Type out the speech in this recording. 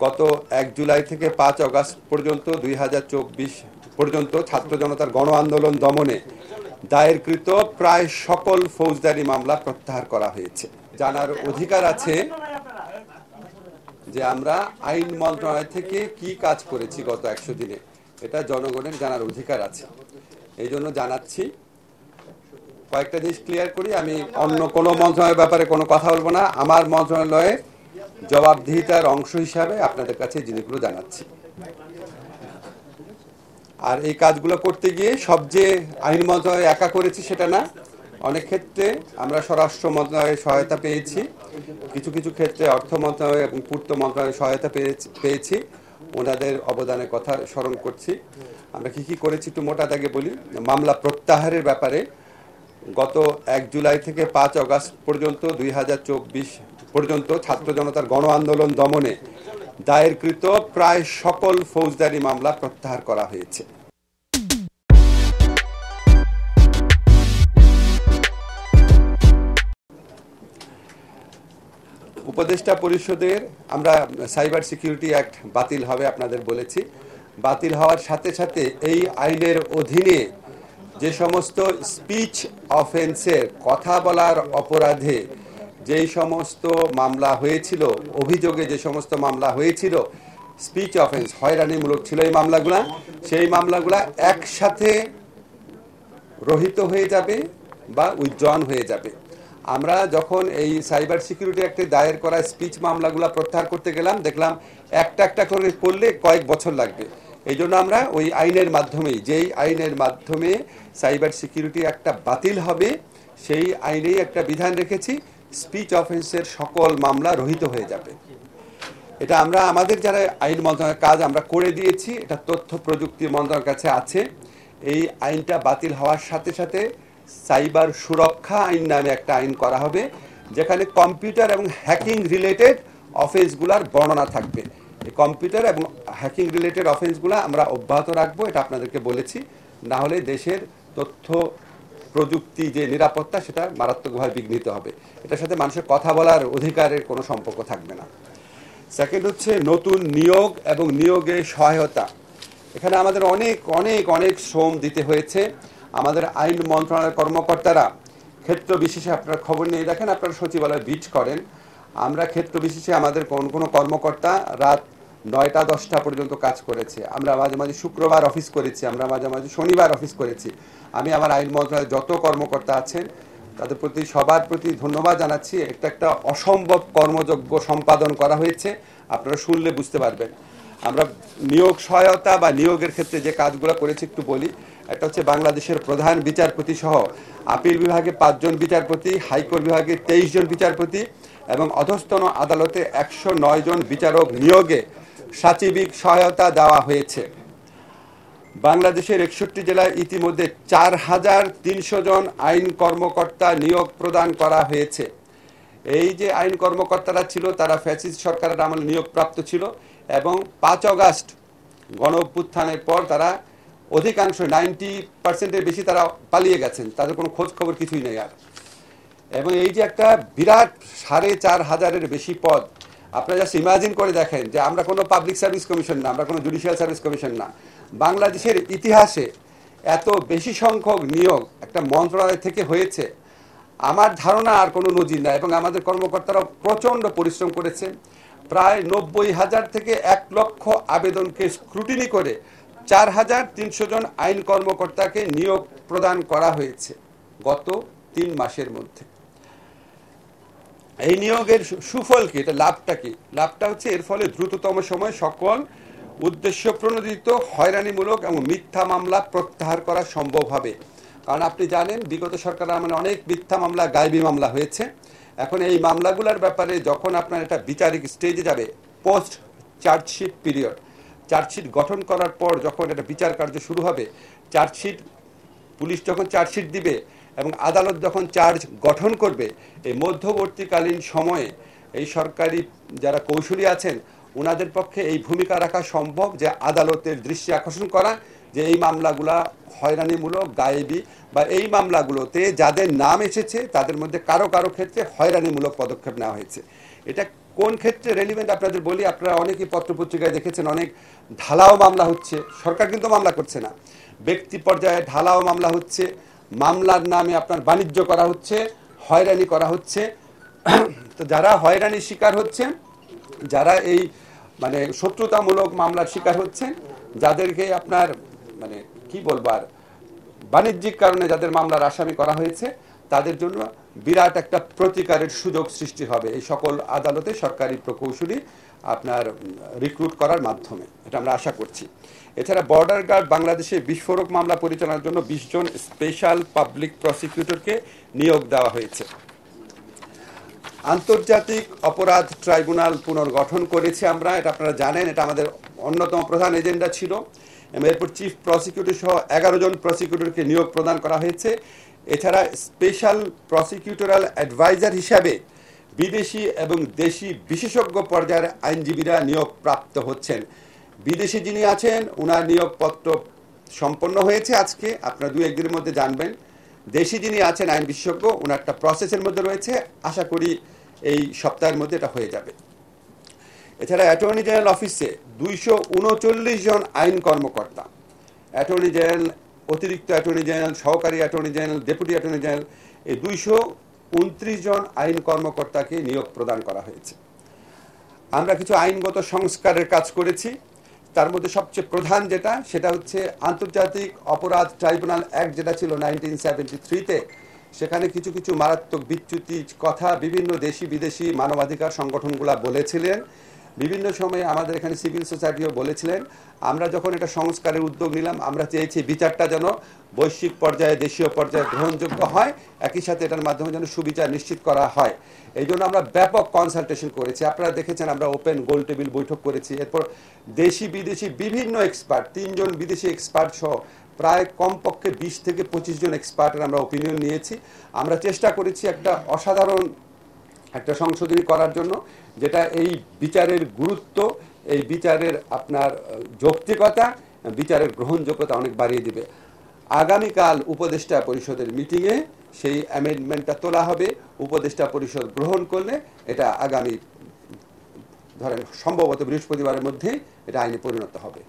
গত ১ জুলাই থেকে ৫ আগস্ট পর্যন্ত ২০২৪ পর্যন্ত ছাত্র জনতার গণ আন্দোলন দমনে দায়েরকৃত প্রায় সকল ফৌজদারি মামলা প্রত্যাহার করা হয়েছে। জানার অধিকার আছে যে আমরা আইন মন্ত্রণালয় থেকে কি কাজ করেছি গত ১০০ দিনে, এটা জনগণের জানার অধিকার আছে। এই জন্য জানাচ্ছি। কয়েকটা জিনিস ক্লিয়ার করি, আমি অন্য কোনো মন্ত্রণালয়ের ব্যাপারে কোনো কথা বলবো না। আমার মন্ত্রণালয়ের জবাবদিহিতার অংশ হিসাবে আপনাদের কাছে জিনিসগুলো জানাচ্ছি। আর এই কাজগুলো করতে গিয়ে সব যে আইন মন্ত্রণালয় একা করেছি সেটা না, অনেক ক্ষেত্রে আমরা স্বরাষ্ট্র মন্ত্রণালয়ের সহায়তা পেয়েছি, কিছু কিছু ক্ষেত্রে অর্থ মন্ত্রণালয় এবং পূর্ত মন্ত্রণালয়ের সহায়তা পেয়েছি। ওনাদের অবদানের কথা স্মরণ করছি। আমরা কি করেছি একটু মোটা দাগে বলি। মামলা প্রত্যাহারের ব্যাপারে গত ১ জুলাই থেকে ৫ আগস্ট পর্যন্ত ২০২৪ পর্যন্ত ছাত্র জনতার গণ আন্দোলন দমনে দায়েরকৃত প্রায় সকল ফৌজদারি মামলা প্রত্যাহার করা হয়েছে। উপদেষ্টা পরিষদের আমরা সাইবার সিকিউরিটি অ্যাক্ট বাতিল হবে আপনাদের বলেছি। বাতিল হওয়ার সাথে সাথে এই আইনের অধীনে যে সমস্ত স্পিচ অফেন্সের কথা বলার অপরাধে যেই সমস্ত মামলা হয়েছিল, অভিযোগে যে সমস্ত মামলা হয়েছিল স্পিচ অফেন্স, হয়রানিমূলক ছিল এই মামলাগুলা, সেই মামলাগুলা একসাথে রহিত হয়ে যাবে বা উইথড্রন হয়ে যাবে। আমরা যখন এই সাইবার সিকিউরিটি অ্যাক্টে দায়ের করা স্পিচ মামলাগুলো প্রত্যাহার করতে গেলাম, দেখলাম একটা একটা করে করলে কয়েক বছর লাগবে। এই জন্য আমরা ওই আইনের মাধ্যমেই, যেই আইনের মাধ্যমে সাইবার সিকিউরিটি একটা বাতিল হবে সেই আইনেই একটা বিধান রেখেছি, স্পিচ অফেন্সের সকল মামলা রহিত হয়ে যাবে। এটা আমরা আমাদের যারা আইন মন্ত্রণালয়ের কাজ আমরা করে দিয়েছি, এটা তথ্য প্রযুক্তি মন্ত্রণালয়ের কাছে আছে। এই আইনটা বাতিল হওয়ার সাথে সাথে সাইবার সুরক্ষা আইন নামে একটা আইন করা হবে, যেখানে কম্পিউটার এবং হ্যাকিং রিলেটেড অফেন্সগুলোর বর্ণনা থাকবে। এই কম্পিউটার এবং হ্যাকিং রিলেটেড অফেন্সগুলো আমরা অব্যাহত রাখবো, এটা আপনাদেরকে বলেছি। না হলে দেশের তথ্য প্রযুক্তি যে নিরাপত্তা সেটা মারাত্মকভাবে বিঘ্নিত হবে। এটার সাথে মানুষের কথা বলার অধিকারের কোনো সম্পর্ক থাকবে না। সেকেন্ড হচ্ছে নতুন নিয়োগ এবং নিয়োগে সহায়তা। এখানে আমাদের অনেক অনেক অনেক শ্রম দিতে হয়েছে। আমাদের আইন মন্ত্রণালয়ের কর্মকর্তারা ক্ষেত্র বিশেষে, আপনারা খবর নিয়ে দেখেন, আপনারা সচিবালয়ে বিট করেন, আমরা ক্ষেত্র বিশেষে আমাদের কোনো কর্মকর্তা রাত ৯টা 10টা পর্যন্ত কাজ করেছে। আমরা মাঝে মাঝে শুক্রবার অফিস করেছি, আমরা মাঝে মাঝে শনিবার অফিস করেছি। আমি আমার আইন মন্ত্রণালয়ের যত কর্মকর্তা আছেন তাদের প্রতি সবার প্রতি ধন্যবাদ জানাচ্ছি। একটা অসম্ভব কর্মযজ্ঞ সম্পাদন করা হয়েছে, আপনারা শুনলে বুঝতে পারবেন। আমরা নিয়োগ সহায়তা বা নিয়োগের ক্ষেত্রে যে কাজগুলো করেছি একটু বলি। একটা হচ্ছে বাংলাদেশের প্রধান বিচারপতি সহ আপিল বিভাগে 5 জন বিচারপতি, হাইকোর্ট বিভাগে 23 জন বিচারপতি এবং অধস্তন আদালতে 109 জন বিচারক নিয়োগে সাচিবিক সহায়তা দেওয়া হয়েছে। বাংলাদেশের 61 জেলায় ইতিমধ্যে 4300 জন আইন কর্মকর্তা নিয়োগ প্রদান করা হয়েছে। এই যে আইন কর্মকর্তারা ছিল তারা ফ্যাসিস্ট সরকারের আমলে নিয়োগপ্রাপ্ত ছিল এবং 5 আগস্ট গণ অভ্যুত্থানের পর তারা অধিকাংশ 90% বেশি তারা পালিয়ে গেছেন, তাদের কোনো খোঁজ খবর কিছুই নেই আর। এবং এই যে একটা বিরাট 4500-এর বেশি পদ, আপনারা জাস্ট ইমাজিন করে দেখেন যে আমরা কোনো পাবলিক সার্ভিস কমিশন না, আমরা কোনো জুডিশিয়াল সার্ভিস কমিশন না, বাংলাদেশের ইতিহাসে এত বেশি সংখ্যক নিয়োগ একটা মন্ত্রণালয় থেকে হয়েছে আমার ধারণা আর কোনো নজির নাই। এবং আমাদের কর্মকর্তারা প্রচণ্ড পরিশ্রম করেছে। প্রায় 90,000 থেকে 1 লক্ষ আবেদনকে স্ক্রুটিনি করে 4300 জন আইন কর্মকর্তাকে নিয়োগ প্রদান করা হয়েছে গত 3 মাসের মধ্যে। এই নিয়োগের সুফল কি, এটা লাভটা কি? লাভটা হচ্ছে এর ফলে দ্রুততম সময়ে সকল উদ্দেশ্য প্রণোদিত হয়রানিমূলক এবং মিথ্যা মামলা প্রত্যাহার করা সম্ভব হবে। কারণ আপনি জানেন বিগত সরকারের আমলে অনেক মিথ্যা মামলা, গায়েবী মামলা হয়েছে। এখন এই মামলাগুলোর ব্যাপারে যখন আপনার একটা বিচারিক স্টেজে যাবে, পোস্ট চার্জশিট পিরিয়ড, চার্জশিট গঠন করার পর যখন এটা বিচার কার্য শুরু হবে, চার্জশিট পুলিশ যখন চার্জশিট দিবে এবং আদালত যখন চার্জ গঠন করবে, এই মধ্যবর্তীকালীন সময়ে এই সরকারি যারা কৌশলী আছেন ওনাদের পক্ষে এই ভূমিকা রাখা সম্ভব যে আদালতের দৃষ্টি আকর্ষণ করা যে এই মামলাগুলা হয়রানিমূলক, গায়েবী বা এই মামলাগুলোতে যাদের নাম এসেছে তাদের মধ্যে কারো কারো ক্ষেত্রে হয়রানিমূলক পদক্ষেপ নেওয়া হয়েছে। এটা কোন ক্ষেত্রে রেলিভেন্ট আপনাদের বলি, আপনারা অনেকেই পত্রপত্রিকায় দেখেছেন অনেক ঢালাও মামলা হচ্ছে, সরকার কিন্তু মামলা করছে না, ব্যক্তি পর্যায়ে ঢালাও মামলা হচ্ছে, মামলার নামে আপনার বাণিজ্য করা হচ্ছে, হয়রানি করা হচ্ছে। তো যারা হয়রানির শিকার হচ্ছে, যারা এই মানে শত্রুতামূলক মামলার শিকার হচ্ছেন, যাদেরকে আপনার মানে কি বলবার বাণিজ্যিক কারণে যাদের মামলার আসামি করা হয়েছে, তাদের জন্য বিরাট একটা প্রতিকারের সুযোগ সৃষ্টি হবে এই সকল আদালতে সরকারি প্রকৌশলী আপনার রিক্রুট করার মাধ্যমে, এটা আমরা আশা করছি। এছাড়া বর্ডার গার্ড বাংলাদেশে বিস্ফোরক মামলা পরিচালনার জন্য 20 জন স্পেশাল পাবলিক প্রসিকিউটরকে নিয়োগ দেওয়া হয়েছে। আন্তর্জাতিক অপরাধ ট্রাইব্যুনাল পুনর্গঠন করেছি আমরা, এটা আপনারা জানেন, এটা আমাদের অন্যতম প্রধান এজেন্ডা ছিল। এরপর চিফ প্রসিকিউটর সহ 11 জন প্রসিকিউটরকে নিয়োগ প্রদান করা হয়েছে। এছাড়া স্পেশাল প্রসিকিউটরাল অ্যাডভাইজার হিসাবে বিদেশি এবং দেশি বিশেষজ্ঞ পর্যায়ের আইনজীবীরা নিয়োগ প্রাপ্ত হচ্ছেন। বিদেশি যিনি আছেন ওনার নিয়োগপত্র সম্পন্ন হয়েছে আজকে, আপনারা 2-1 দিনের মধ্যে জানবেন। দেশি যিনি আছেন আইন বিশেষজ্ঞ, ওনার একটা প্রসেসের মধ্যে রয়েছে, আশা করি এই সপ্তাহের মধ্যে এটা হয়ে যাবে। এছাড়া অ্যাটর্নি জেনারেল অফিসে 239 জন আইন কর্মকর্তা, অ্যাটর্নি জেনারেল, অতিরিক্ত অ্যাটর্নি জেনারেল, সহকারী attorney general, deputy attorney general, এই 229 জন আইন কর্মকর্তাকে নিয়োগ প্রদান করা হয়েছে। আমরা কিছু আইনগত সংস্কারের কাজ করেছি, তার মধ্যে সবচেয়ে প্রধান যেটা, সেটা হচ্ছে আন্তর্জাতিক অপরাধ ট্রাইব্যুনাল অ্যাক্ট যেটা ছিল 1973-তে, সেখানে কিছু কিছু মারাত্মক বিচ্যুতি কথা বিভিন্ন দেশি বিদেশি মানবাধিকার সংগঠনগুলো বলেছিলেন। বিভিন্ন সময়ে আমাদের এখানে সিভিল সোসাইটিও বলেছিলেন। আমরা যখন এটা সংস্কারের উদ্যোগ নিলাম, আমরা চেয়েছি বিচারটা যেন বৈশ্বিক পর্যায়ে, দেশীয় পর্যায়ে গ্রহণযোগ্য হয়, একই সাথে এটার মাধ্যমে যেন সুবিচার নিশ্চিত করা হয়। এই জন্য আমরা ব্যাপক কনসালটেশন করেছি, আপনারা দেখেছেন আমরা ওপেন গোল টেবিল বৈঠক করেছি। এরপর দেশি বিদেশি বিভিন্ন এক্সপার্ট, 3 জন বিদেশি এক্সপার্ট সহ প্রায় কমপক্ষে 20 থেকে 25 জন এক্সপার্টের আমরা ওপিনিয়ন নিয়েছি। আমরা চেষ্টা করেছি একটা অসাধারণ একটা সংশোধনী করার জন্য, যেটা এই বিচারের গুরুত্ব, এই বিচারের আপনার যৌক্তিকতা, বিচারের গ্রহণযোগ্যতা অনেক বাড়িয়ে দিবে। আগামীকাল উপদেষ্টা পরিষদের মিটিংয়ে সেই অ্যামেন্ডমেন্টটা তোলা হবে। উপদেষ্টা পরিষদ গ্রহণ করলে এটা আগামী ধরেন সম্ভবত বৃহস্পতিবারের মধ্যে এটা আইনে পরিণত হবে।